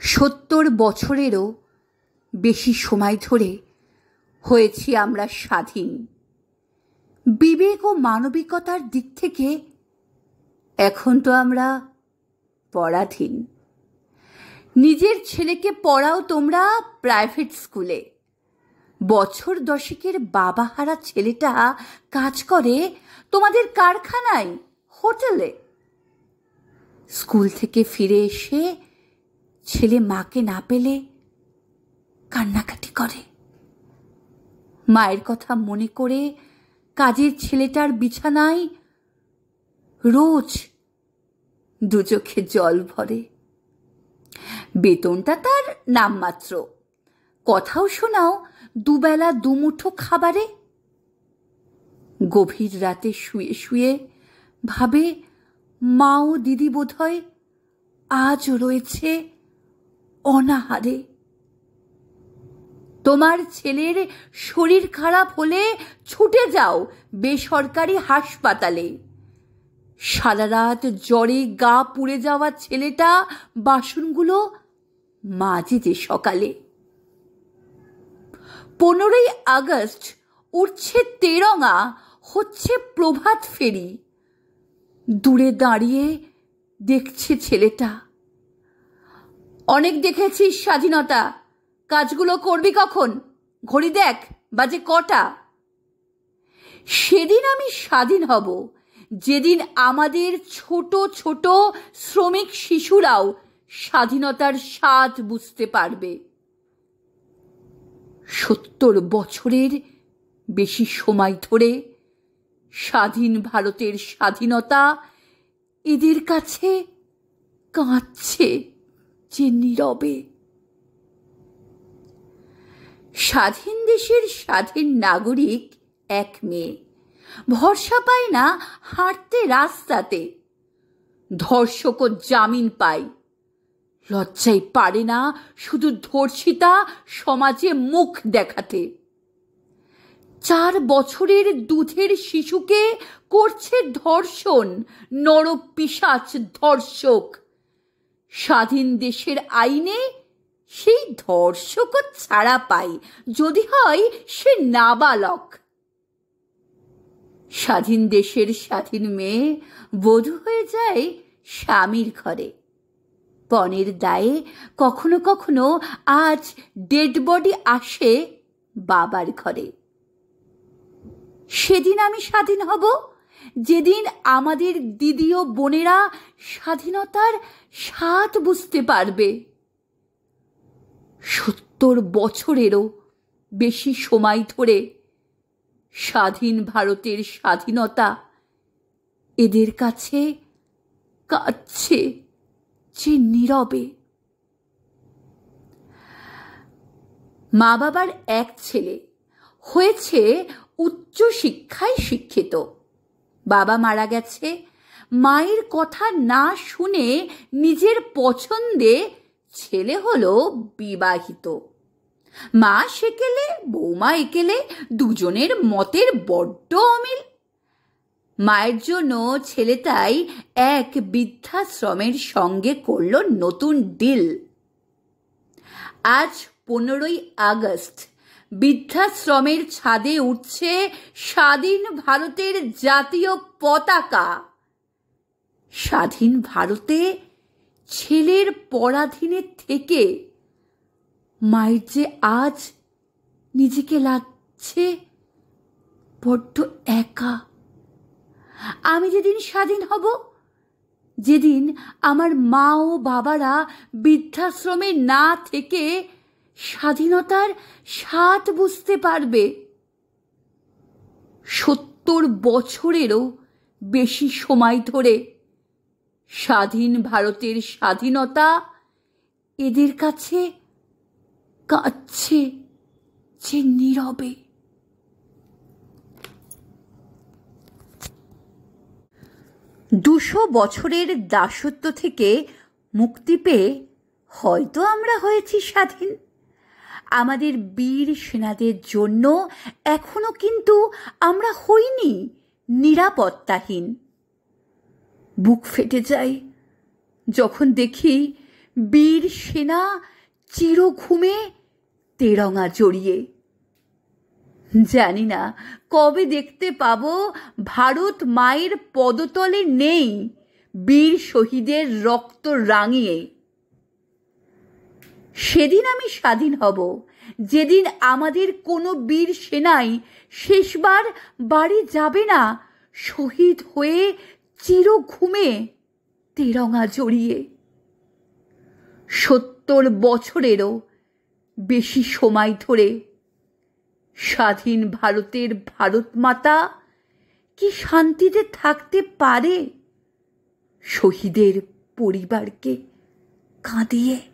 70 বছরেরও বেশি সময় ধরে হয়েছি আমরা স্বাধীন। বিবেক ও মানবিকতার দিক থেকে এখন তো আমরা পরাধীন। নিজের ছেলেকে পড়াও তোমরা প্রাইভেট স্কুলে। বছর দশেকের বাবাহারা ছেলেটা কাজ করে তোমাদের কারখানায়, হোটেলে। স্কুল থেকে ফিরে এসে ছেলে মাকে না পেলে কান্নাকাটি করে। মায়ের কথা মনে করে কাজের ছেলেটার বিছানায় রোজ দু চোখে জল ভরে। বেতনটা তার নামমাত্র, কথাও শোনাও দুবেলা দুমুঠো খাবারে। গভীর রাতে শুয়ে শুয়ে ভাবে মা ও দিদি বোধহয় আজও রয়েছে অনাহারে। তোমার ছেলের শরীর খারাপ হলে ছুটে যাও বেসরকারি হাসপাতালে। সারা রাত জ্বরে গা পুড়ে যাওয়া ছেলেটা বাসনগুলো মাজে যে সকালে। 15ই আগস্ট উঠছে তেরঙা, হচ্ছে প্রভাত ফেরি। দূরে দাঁড়িয়ে দেখছে ছেলেটা। অনেক দেখেছিস স্বাধীনতা, কাজগুলো করবি কখন? ঘড়ি দেখ, বাজে কটা। সেদিন আমি স্বাধীন হব যেদিন আমাদের ছোট ছোট শ্রমিক শিশুরাও স্বাধীনতার স্বাদ বুঝতে পারবে। 70 বছরের বেশি সময় ধরে স্বাধীন ভারতের স্বাধীনতা এদের কাছে কাঁদছে যে নীরবে। স্বাধীন দেশের স্বাধীন নাগরিক এক মেয়ে, ভরসা পায় না হাঁটতে রাস্তাতে। ধর্ষকও জামিন পায়, লজ্জায় পারে না শুধু ধর্ষিতা সমাজে মুখ দেখাতে। 4 বছরের দুধের শিশুকে করছে ধর্ষণ নরপিশাচ ধর্ষক। স্বাধীন দেশের আইনে সেই ধর্ষকও ছাড়া পায় যদি হয় সে নাবালক। স্বাধীন দেশের স্বাধীন মেয়ে বধূ হয়ে যায় স্বামীর ঘরে। পণের দায়ে কখনো কখনো আজ ডেড বডি আসে বাবার ঘরে। সেদিন আমি স্বাধীন হব যেদিন আমাদের দিদি ও বোনেরা স্বাধীনতার স্বাদ বুঝতে পারবে। 70 বছরেরও বেশি সময় ধরে স্বাধীন ভারতের স্বাধীনতা এদের কাছে কাঁদছে যে নীরবে। মা বাবার এক ছেলে হয়েছে উচ্চ শিক্ষায় শিক্ষিত। বাবা মারা গেছে, মায়ের কথা না শুনে নিজের পছন্দে ছেলে হলো বিবাহিত। মা সেকেলে বৌমা একেলে, দুজনের মতের বড্ড অমিল। মায়ের জন্য ছেলেটাই এক বৃদ্ধাশ্রমের সঙ্গে করল নতুন ডিল। আজ 15ই আগস্ট বৃদ্ধাশ্রমের ছাদে উঠছে স্বাধীন ভারতের জাতীয় পতাকা। স্বাধীন ভারতে ছেলের পরাধীনের থেকে মায়ের যে আজ নিজেকে লাগছে বড্ড একা। আমি যেদিন স্বাধীন হব, যেদিন আমার মা ও বাবারা বৃদ্ধাশ্রমে না থেকে স্বাধীনতার স্বাদ বুঝতে পারবে। 70 বছরেরও বেশি সময় ধরে স্বাধীন ভারতের স্বাধীনতা এদের কাছে কাঁদছে যে নীরবে। 200 বছরের দাসত্ব থেকে মুক্তি পেয়ে হয়তো আমরা হয়েছি স্বাধীন। আমাদের বীর সেনাদের জন্য এখনো কিন্তু আমরা হইনি নিরাপত্তাহীন। বুক ফেটে যায় যখন দেখি বীর সেনা চির ঘুমে তেরঙা জড়িয়ে। জানি না কবে দেখতে পাবো ভারত মায়ের পদতলে নেই বীর শহীদের রক্ত রাঙিয়ে। সেদিন আমি স্বাধীন হব যেদিন আমাদের কোনো বীর সেনাই শেষবার বাড়ি যাবে না শহীদ হয়ে চির ঘুমে তেরঙা জড়িয়ে। 70 বছরেরও বেশি সময় ধরে স্বাধীন ভারতের ভারত মাতা কি শান্তিতে থাকতে পারে শহীদের পরিবারকে কাঁদিয়ে?